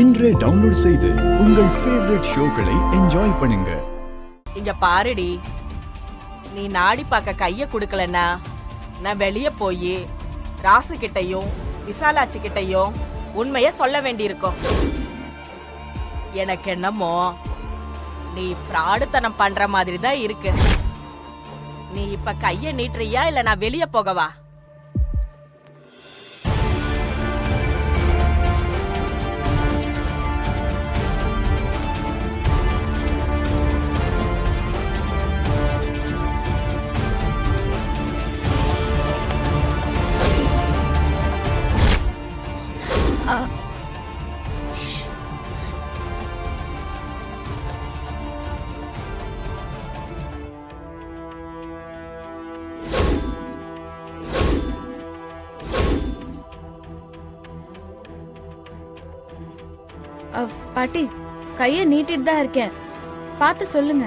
இன்றே டவுன்லோட் செய்து உங்கள் ஃபேவரட் ஷோக்களை என்ஜாய் பண்ணுங்க. இங்க பாருடி, நீ நாடி பார்க்க கைய குடுக்கலன்னா நான் வெளிய போய் ராசு கிட்டையும் விசாலாட்சி கிட்டையும் உண்மைய சொல்ல வேண்டியிருக்கும். எனக்கு என்னமோ நீ ஃப்ராடுத்தனம் பண்ற மாதிரி தான் இருக்கு. நீ இப்ப கைய நீட்டுறியா இல்ல நான் வெளிய போகவா? பாட்டி, கைய நீட்டிட்டு தான் இருக்கேன், பார்த்து சொல்லுங்க.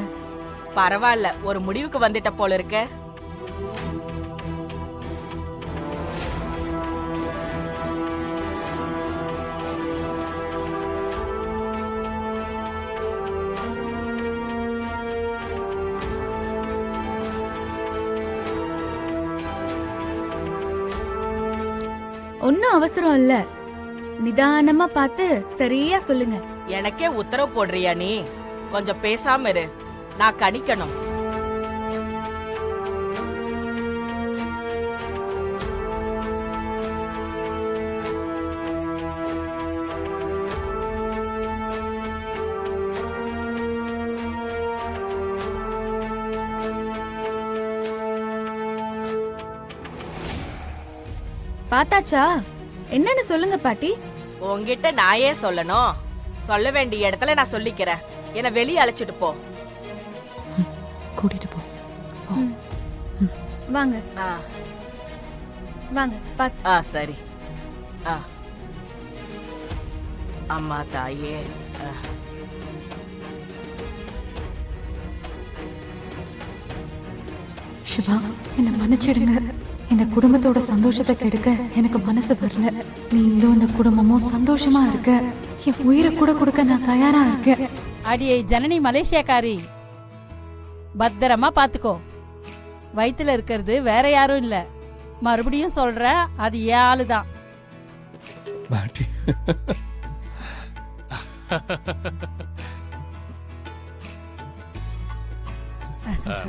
பரவாயில்ல, ஒரு முடிவுக்கு வந்துட்ட போல இருக்க. ஒன்னும் அவசரம் இல்ல, நிதானமா பார்த்து சரியா சொல்லுங்க. எனக்கே உத்தரவு போடுறியா நீ? கொஞ்சம் பேசாம இரு, நான் கணிக்கணும். பார்த்தாச்சா? என்னன்னு சொல்லுங்க பாட்டி. உன்கிட்ட நான் ஏன் சொல்லணும்? சொல்ல வேண்டிய இடத்துல நான் சொல்லிக்கிறேன். என்ன வெளியே அழைச்சிட்டு போ. கூட்டிட்டு போ. வாங்க ஆ வாங்க, பாத்து. சரி. அம்மா தாயே, சிவா, என்ன மன்னிச்சிடுங்க. இந்த குடும்பத்தோட சந்தோஷத்தை கெடுக்க எனக்கு மனசு வரல. நீங்களும் இந்த குடும்பமும் சந்தோஷமா இருக்க, என் உயிரை கூட கொடுக்க நான் தயாரா இருக்கேன். அடியை ஜனனி மலேசியாக்காரி, பத்திரமா பாத்துக்கோ. வயித்துல இருக்கிறது வேற யாரும் இல்ல. மறுபடியும் சொல்ற, அது ஏன் ஆளுதான்.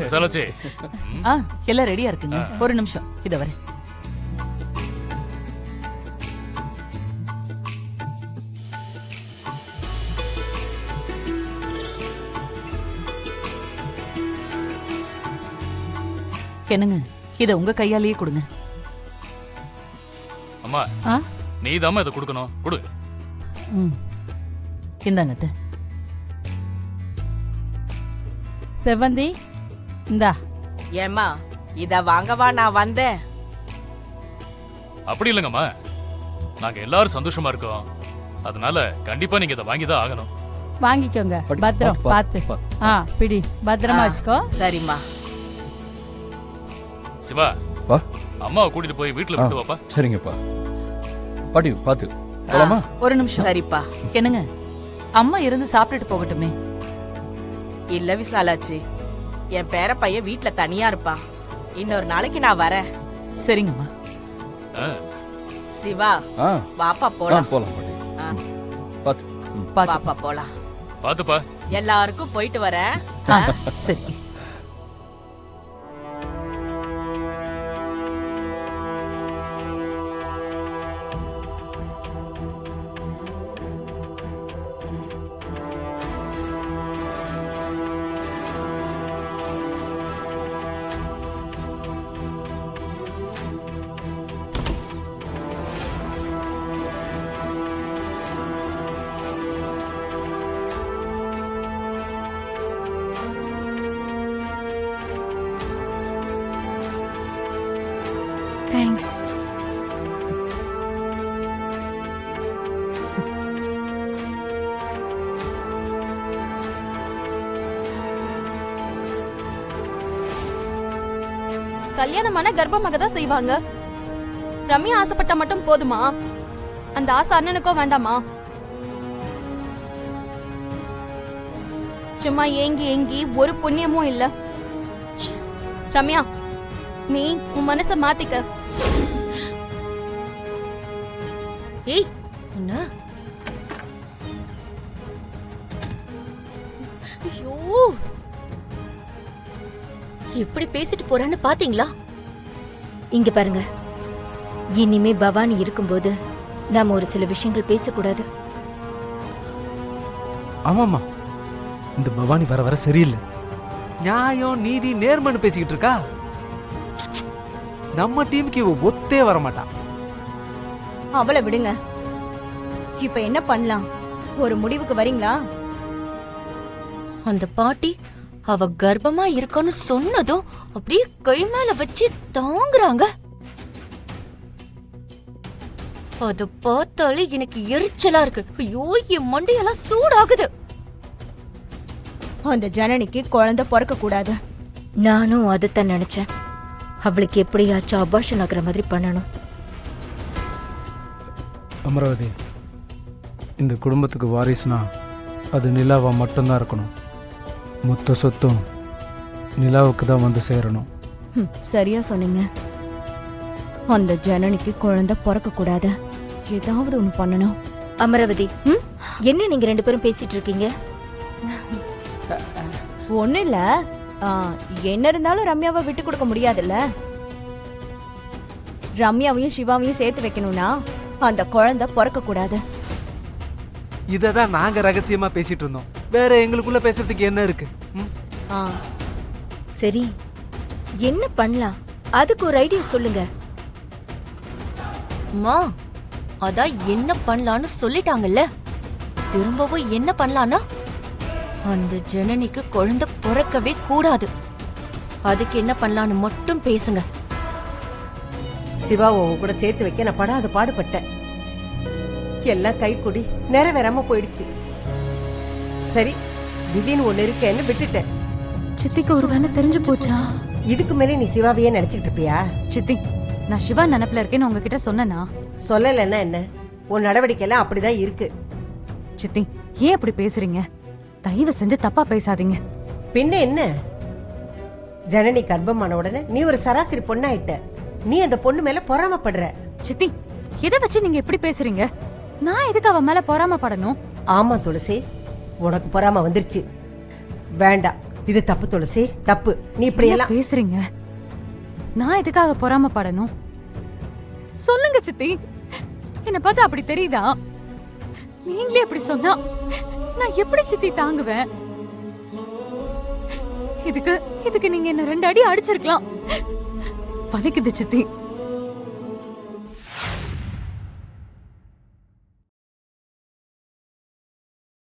விசாலாச்சி, எல்லாம் ரெடியா இருக்குங்க. ஒரு நிமிஷம், இத வர. என்னங்க, இத உங்க கையாலேயே கொடுங்க. அம்மா, நீ தான் இத கொடுக்கணும். கொடு. இந்தாங்க அத்தை. செவந்தி, இந்தா. ஏம்மா, இத வாங்கவா நான் வந்தேன்? அப்படி இல்லைங்கம்மா, நாங்க எல்லாரும் சந்தோஷமா இருக்கோம். அதனால கண்டிப்பா நீங்க இதை வாங்கிதான் ஆகணும். வாங்கிக்கோங்க. பத்திரம் பாத்து. பிடி, பத்திரமா வச்சுக்கோ. சரிம்மா. சிவா, அம்மாவை கூட்டிட்டு போய் வீட்டுல விட்டு வாப்பா. சரிங்கப்பா. பாட்டி பாத்து போலாமா? ஒரு நிமிஷம். சரிப்பா. என்னங்க, அம்மா இருந்து சாப்பிட்டுட்டு போகட்டுமே? இல்ல விசாலாச்சி, என் பேர பையன் வீட்டுல தனியா இருப்பான். இன்னொரு நாளைக்கு நான் வரேன். சரிங்கம்மா. சிவா, வாப்பா போலாம். போலாம் பாட்டி. பாப்பா போலாம். பாத்துப்பா. எல்லாருக்கும் போயிட்டு வரேன். சரி. தேங்க்ஸ். கல்யாணமான கர்ப்பமாக தான் செய்வாங்க. ரம்யா ஆசைப்பட்டா மட்டும் போதுமா? அந்த ஆசை அண்ணனுக்கோ வேண்டாமா? சும்மா ஏங்கி ஏங்கி ஒரு புண்ணியமும் இல்ல. ரம்யா, நீ உன் மனச மாத்திக்க. ஏய் என்ன? ஐயோ, எப்படி பேசிட்டு போறான்னு பாத்தீங்களா? இங்க பாருங்க, இனிமே பவானி இருக்கும்போது நாம ஒரு சில விஷயங்கள் பேசக்கூடாது. ஆமாம்மா, இந்த பவானி வர வர சரியில்லை. நியாயம் நீதி நேர்மன்னு பேசிக்கிட்டு இருக்கா. நம்ம டீமுக்கு இவ ஒத்தே வர மாட்டான். அவளை விடுங்க. இப்ப என்ன பண்ணலாம்? ஒரு முடிவுக்கு வரீங்களா? அந்த பாட்டி அவ கர்ப்பமா இருக்கன்னு சொன்னதும் அப்படியே கை மேல வச்சு தாங்குறாங்க. அது பார்த்தாலே எனக்கு எரிச்சலா இருக்கு. ஐயோ, என் மண்டையெல்லாம் சூடாகுது. அந்த ஜனனிக்கு குழந்தை பிறக்க கூடாது. நானும் அதைத்தான் நினைச்சேன். அவளுக்கு எப்படியாச்சும் அபார்ஷன் ஆகுற மாதிரி பண்ணணும். அமராவதி, இந்த குடும்பத்துக்கு வாரிசுனா அது நிலாவா மட்டும்தான் இருக்கணும். மொத்த சொத்தும் நிலாவுக்கு தான் வந்து சேரணும். சரியா சொன்னீங்க. அந்த ஜனனிக்கு குழந்தை பிறக்க கூடாது. ஏதாவது ஒண்ணு பண்ணணும். அமராவதி, என்ன நீங்க ரெண்டு பேரும் பேசிட்டு இருக்கீங்க? ஒண்ணு இல்ல. என்ன இருந்தாலும் ரம்யாவை விட்டு கொடுக்க முடியாதுல்ல. ரம்யாவையும் சிவாவையும் சேர்த்து வைக்கணும்னா அந்த குழந்தை பிறக்க கூடாது. இததான் நாங்க ரகசியமா பேசிட்டு இருந்தோம். வேற எங்களுக்குள்ள பேசுறதுக்கு என்ன இருக்கு? சரி, என்ன பண்ணலாம்? அதுக்கு ஒரு ஐடியா சொல்லுங்க. அம்மா, அதான் என்ன பண்ணலான்னு சொல்லிட்டாங்கல்ல. திரும்பவும் என்ன பண்ணலான்னா, அந்த ஜனனிக்கு குழந்தை பிறக்கவே கூடாது. அதுக்கு என்ன பண்ணலான்னு மட்டும் பேசுங்க. சிவாவை கூட சேர்த்து வைக்க நான் படாத பாடுபட்டேன். எல்லாம் கை கூடி நிறைவேறாம போயிடுச்சு. சரி, விதின்னு ஒண்ணு இருக்கேன்னு விட்டுட்டேன். சித்திக்கு ஒரு வேலை தெரிஞ்சு போச்சா? இதுக்கு மேலே நீ சிவாவையே நினைச்சுக்கிட்டு இருப்பியா? சித்தி, நான் சிவா நினைப்புல இருக்கேன்னு உங்ககிட்ட சொன்னேனா? சொல்லலைன்னா என்ன? உன் நடவடிக்கை எல்லாம் அப்படிதான் இருக்கு. சித்தி, ஏன் அப்படி பேசுறீங்க? தயவு செஞ்சு தப்பா பேசாதீங்க. பின்ன என்ன? ஜனனி கர்ப்பமான உடனே நீ ஒரு சராசரி பொண்ணாயிட்ட. நீ அந்த பொண்ணு மேல பொறாமப்படுற. சித்தி, எதை வச்சு நீங்க எப்படி பேசுறீங்க? நான் எதுக்கு அவ மேல பொறாமப்படணும்? ஆமா துளசி, உனக்கு பொறாம வந்துருச்சு. வேண்டாம், இது தப்பு துளசி, தப்பு. நீ இப்படி எல்லாம் பேசுறீங்க. நான் எதுக்காக பொறாமப்படணும்? சொல்லுங்க சித்தி, என்ன பார்த்தா அப்படி தெரியுதா? நீங்களே அப்படி சொன்னா நான் எப்படி சித்தி தாங்குவேன்? இதுக்கு நீங்க என்ன 2 அடி அடிச்சிருக்கலாம். வலிக்குது சித்தி.